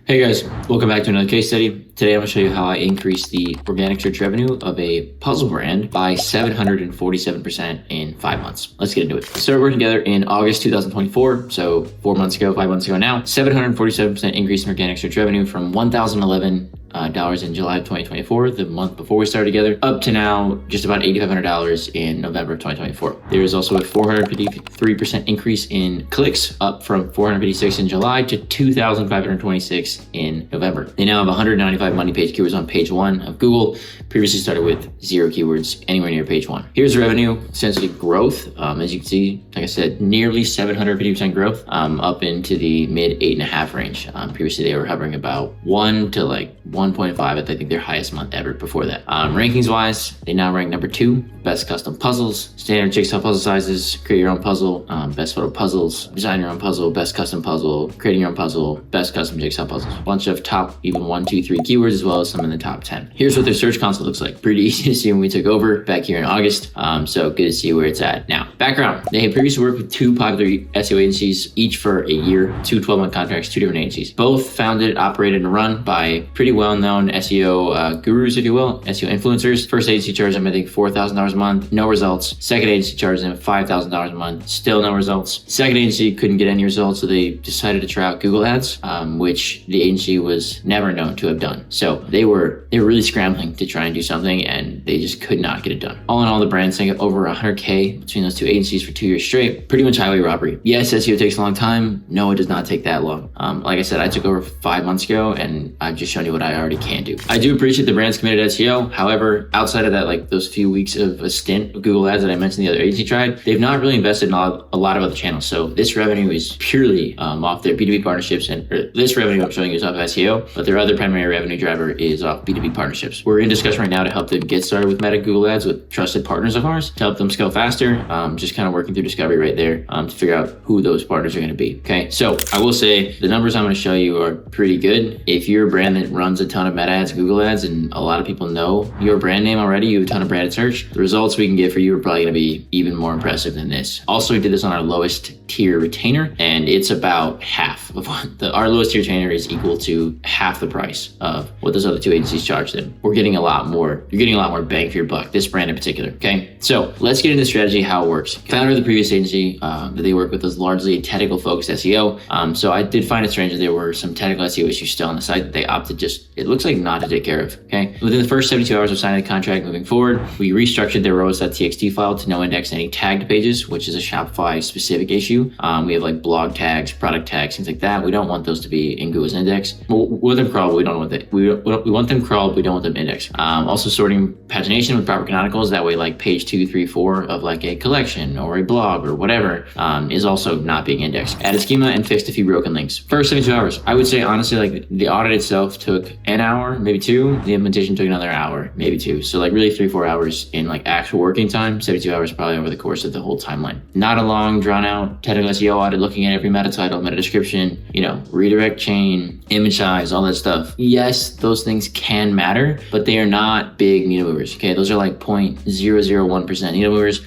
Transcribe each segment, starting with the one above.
Hey guys, welcome back to another case study. Today I'm going to show you how I increased the organic search revenue of a puzzle brand by 747% in 5 months. Let's get into it. We started working together in August 2024, so 5 months ago now. 747% increase in organic search revenue from $1,011 in July of 2024, the month before we started together, up to now just about $8,500 in November of 2024. There is also a 453% increase in clicks, up from 456 in July to 2,526 in November. They now have 195 money page keywords on page 1 of Google. Previously started with 0 keywords anywhere near page 1. Here's the revenue, essentially growth. As you can see, like I said, nearly 750% growth, up into the mid 8.5 range. Previously they were hovering about 1 to like 1.5 at I think their highest month ever before that. Rankings wise, they now rank number 2, best custom puzzles, standard jigsaw puzzle sizes, create your own puzzle, best photo puzzles, design your own puzzle, best custom puzzle, creating your own puzzle, best custom jigsaw puzzles. A bunch of top even 1, 2, 3 keywords, as well as some in the top 10. Here's what their search console looks like. Pretty easy to see when we took over back here in August. So good to see where it's at now. Background, they had previously worked with 2 popular SEO agencies, each for a year, 2 12-month contracts, 2 different agencies. Both founded, operated, and run by pretty well-known SEO gurus, if you will, SEO influencers. First agency charged them, I think, $4,000 a month, no results. Second agency charged them $5,000 a month, still no results. Second agency couldn't get any results, so they decided to try out Google Ads, which the agency was never known to have done. So they were really scrambling to try and do something, and they just could not get it done. All in all, the brand sank over 100K between those 2 agencies for 2 years straight. Pretty much highway robbery. Yes, SEO takes a long time. No, it does not take that long. Like I said, I took over 5 months ago, and I've just shown you what I already can do. I do appreciate the brand's committed to SEO. However, outside of that, like those few weeks of a stint of Google Ads that I mentioned the other agency tried, they've not really invested in a lot of other channels. So this revenue is purely off their B2B partnerships, and this revenue I'm showing you is off SEO, but their other primary revenue driver is off B2B partnerships. We're in discussion right now to help them get started with Meta Google Ads with trusted partners of ours to help them scale faster. Just kind of working through discovery right there to figure out who those partners are going to be. Okay, so I will say the numbers I'm going to show you are pretty good. If you're a brand that runs a ton of Meta ads, Google ads, and a lot of people know your brand name already, you have a ton of branded search, the results we can get for you are probably going to be even more impressive than this. Also, we did this on our lowest tier retainer, and it's about half of what our lowest tier retainer is equal to half the price of what those other 2 agencies charge them. We're getting a lot more. You're getting a lot more bang for your buck, this brand in particular. Okay, so let's get into the strategy, how it works. Founder of the previous agency that they work with was largely technical focused SEO. So I did find it strange that there were some technical SEO issues still on the site that they opted it looks like not to take care of. Okay, within the first 72 hours of signing the contract moving forward, we restructured their rows.txt file to no index any tagged pages, which is a Shopify specific issue. We have like blog tags, product tags, things like that. We don't want those to be in Google's index. We want them crawled, but we don't want that. We want them crawled, we don't want them indexed. Also sorting pagination with proper canonicals. That way, like page 2, 3, 4 of like a collection or a blog or whatever is also not being indexed. Added schema and fixed a few broken links. First 72 hours. I would say honestly, like the audit itself took an hour, maybe 2. The implementation took another hour, maybe 2. So like really 3-4 hours in like actual working time. 72 hours probably over the course of the whole timeline. Not a long, drawn out technical SEO audit looking at every meta title, meta description, redirect chain, image size, all that stuff. Yes, those things can matter, but they are not big needle movers. Okay, those are like 0.001% needle movers.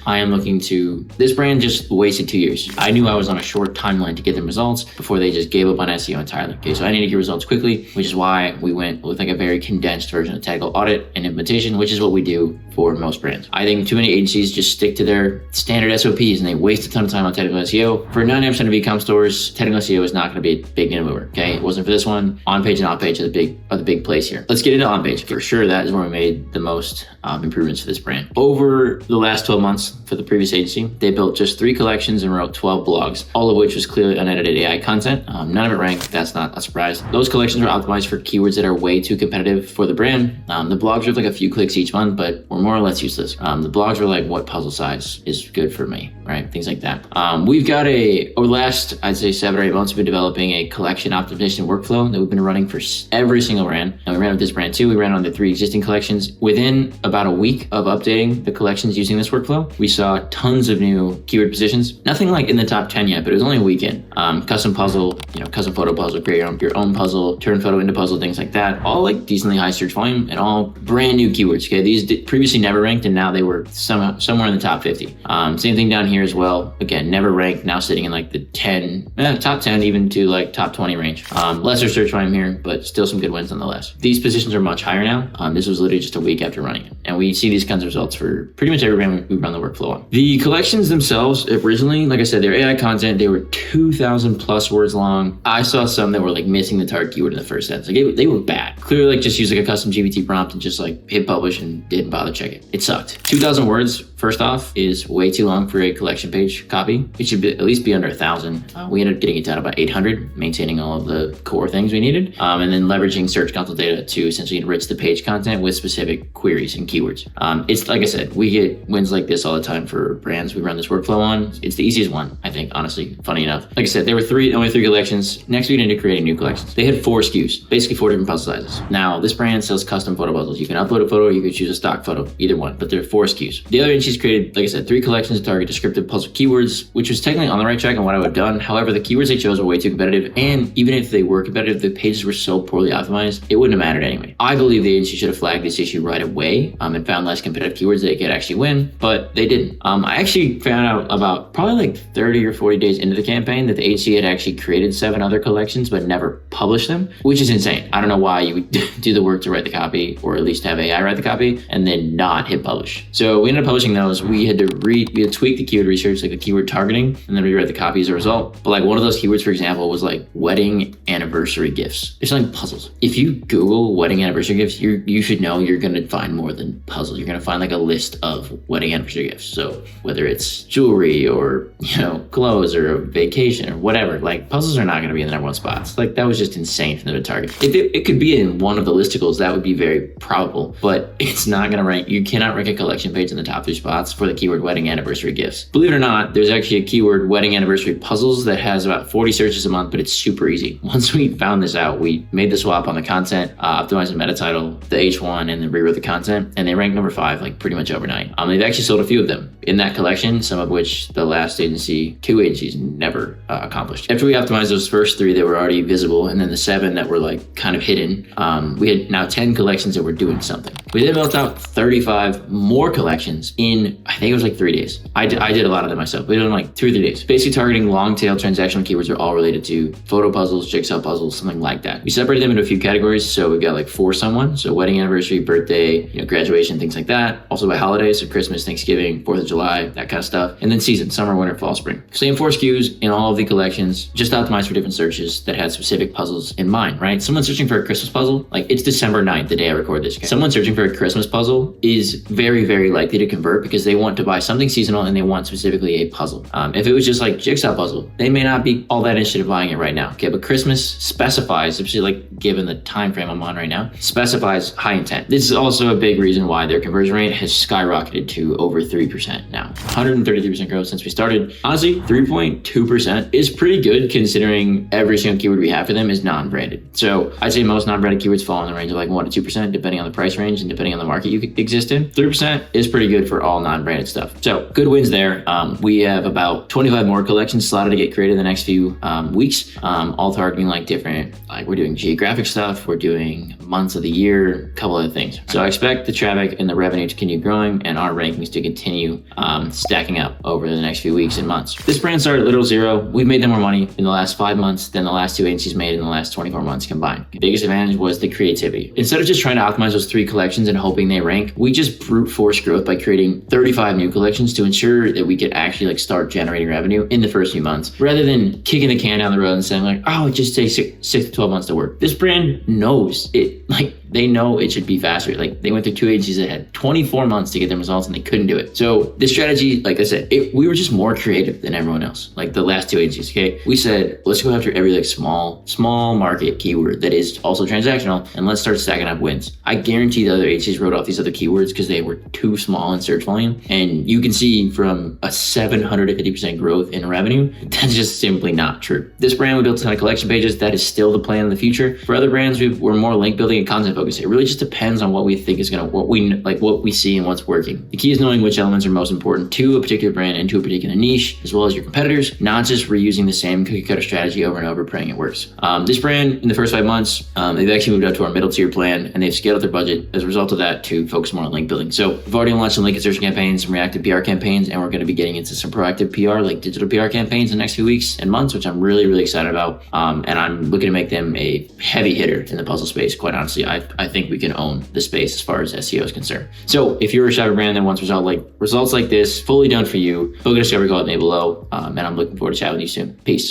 This brand just wasted 2 years. I knew I was on a short timeline to get them results before they just gave up on SEO entirely. Okay, so I need to get results quickly, which is why we went with like a very condensed version of technical audit and implementation, which is what we do for most brands. I think too many agencies just stick to their standard SOPs and they waste a ton of time on technical SEO. For 99% of e-com stores, technical SEO is not going to be a big needle mover. Okay, it wasn't for this one. On page and off page are the big plays here. Let's get into on page. For sure, that is where we made the most improvements for this brand. Over the last 12 months for the previous agency, they built just 3 collections and wrote 12 blogs, all of which was clearly unedited AI content. None of it ranked. That's not a surprise. Those collections were optimized for keywords that are way too competitive for the brand. The blogs were like a few clicks each month, but were more or less useless. The blogs were like, what puzzle size is good for me, right? Things like that. We've got over the last, I'd say 7 or 8 months, we've been developing a collection optimization workflow that we've been running for every single brand. And we ran with this brand too. We ran on the 3 existing collections. Within about a week of updating the collections using this workflow, we saw tons of new keyword positions. Nothing like in the top 10 yet, but it was only a week in. Custom puzzle, custom photo puzzle, create your own puzzle, turn photo into puzzle, things like that. had all like decently high search volume and all brand new keywords. Okay, these previously never ranked, and now they were somewhere in the top 50. Same thing down here as well. Again, never ranked, now sitting in like the top 10, even to like top 20 range. Lesser search volume here, but still some good wins nonetheless. These positions are much higher now. This was literally just a week after running it, and we see these kinds of results for pretty much every brand we run the workflow on. The collections themselves, originally, like I said, they're AI content. They were 2,000 plus words long. I saw some that were like missing the target keyword in the first sentence. Like they were bad. Clearly, like just use like a custom GPT prompt and just like hit publish and didn't bother checking. It sucked. 2,000 words, first off, is way too long for a collection page copy. It should at least be under 1,000. We ended up getting it down to about 800, maintaining all of the core things we needed, and then leveraging Search Console data to essentially enrich the page content with specific queries and keywords. It's like I said, we get wins like this all the time for brands we run this workflow on. It's the easiest one, I think, honestly, funny enough. Like I said, there were only three collections. Next, we ended up creating new collections. They had 4 SKUs, basically 4 different puzzle sizes. Now, this brand sells custom photo puzzles. You can upload a photo, you could choose a stock photo, either one, but there are 4 SKUs. The other agencies created, like I said, 3 collections to target descriptive puzzle keywords, which was technically on the right track on what I would have done. However, the keywords they chose were way too competitive, and even if they were competitive, the pages were so poorly optimized, it wouldn't have mattered anyway. I believe the agency should have flagged this issue right away and found less competitive keywords that they could actually win, but they didn't. I actually found out about probably like 30 or 40 days into the campaign that the agency had actually created 7 other collections but never published them, which is insane. I don't know why you would do the work to write the copy, or at least have AI write the copy, and then not hit publish. So we ended up publishing those. We had to tweak the keyword research, like the keyword targeting, and then rewrite the copy as a result. But like one of those keywords, for example, was like wedding anniversary gifts. It's like puzzles. If you Google wedding anniversary gifts, you should know you're going to find more than puzzles. You're going to find like a list of wedding anniversary gifts. So whether it's jewelry or, clothes or a vacation or whatever, like puzzles are not going to be in the #1 spots. Like that was just insane for them to target. If it could be in one of the listicles, that would be very probable, but it's not going to rank. You cannot rank a collection page in the top 3 spots for the keyword wedding anniversary gifts. Believe it or not, there's actually a keyword wedding anniversary puzzles that has about 40 searches a month, but it's super easy. Once we found this out, we made the swap on the content, optimized the meta title, the H1, and then rewrote the content, and they ranked number 5 like pretty much overnight. They've actually sold a few of them in that collection, some of which the last 2 agencies never accomplished. After we optimized those first 3 that were already visible, and then the 7 that were like kind of hidden, we had now 10 collections that were doing something. We then built out 35 more collections in, I think it was like 3 days. I did a lot of them myself. We did them like 2 or 3 days. Basically targeting long tail transactional keywords are all related to photo puzzles, jigsaw puzzles, something like that. We separated them into a few categories. So we got like for someone, so wedding anniversary, birthday, graduation, things like that. Also by holidays, so Christmas, Thanksgiving, 4th of July, that kind of stuff. And then season, summer, winter, fall, spring. Same 4 SKUs in all of the collections, just optimized for different searches that had specific puzzles in mind, right? Someone searching for a Christmas puzzle, like it's December 9th, the day I record this. Someone searching for a Christmas puzzle is very, very likely to convert because they want to buy something seasonal and they want specifically a puzzle. If it was just like jigsaw puzzle, they may not be all that interested in buying it right now. Okay, but Christmas specifies, especially like given the time frame I'm on right now, specifies high intent. This is also a big reason why their conversion rate has skyrocketed to over 3% now. 133% growth since we started. Honestly, 3.2% is pretty good considering every single keyword we have for them is non-branded. So I'd say most non-branded keywords fall in the range of like 1 to 2% depending on the price range and depending on the market you exist in. 3% is pretty good for all non-branded stuff. So good wins there. We have about 25 more collections slotted to get created in the next few weeks, all targeting like different, like we're doing geographic stuff, we're doing months of the year, a couple other things. So I expect the traffic and the revenue to continue growing and our rankings to continue stacking up over the next few weeks and months. This brand started at little zero. We've made them more money in the last 5 months than the last 2 agencies made in the last 24 months combined. The biggest advantage was the creativity. Instead of just trying to optimize those 3 collections and hoping they rank, we just brute force growth by creating 35 new collections to ensure that we could actually like start generating revenue in the first few months, rather than kicking the can down the road and saying like, oh, it just takes 6 to 12 months to work. This brand knows it, like they know it should be faster. Like they went through 2 agencies that had 24 months to get them results and they couldn't do it. So this strategy, like I said, we were just more creative than everyone else. Like the last 2 agencies, okay? We said, let's go after every like small market keyword that is also transactional and let's start stacking up wins. I guarantee the other agencies wrote off these other keywords because they were too small in search volume. And you can see from a 750% growth in revenue, that's just simply not true. This brand, we built a ton of collection pages. That is still the plan in the future. For other brands, we're more link building a content focus. It really just depends on what we think is what we see and what's working. The key is knowing which elements are most important to a particular brand and to a particular niche, as well as your competitors, not just reusing the same cookie cutter strategy over and over, praying it works. This brand, in the first 5 months, they've actually moved up to our middle tier plan, and they've scaled their budget as a result of that to focus more on link building. So we've already launched some link insertion campaigns, some reactive PR campaigns, and we're going to be getting into some proactive PR, like digital PR campaigns in the next few weeks and months, which I'm really, really excited about. And I'm looking to make them a heavy hitter in the puzzle space. Quite honestly, I think we can own the space as far as SEO is concerned. So if you're a Shopify brand that wants results like this, fully done for you, book a discovery call with me below. And I'm looking forward to chatting with you soon. Peace.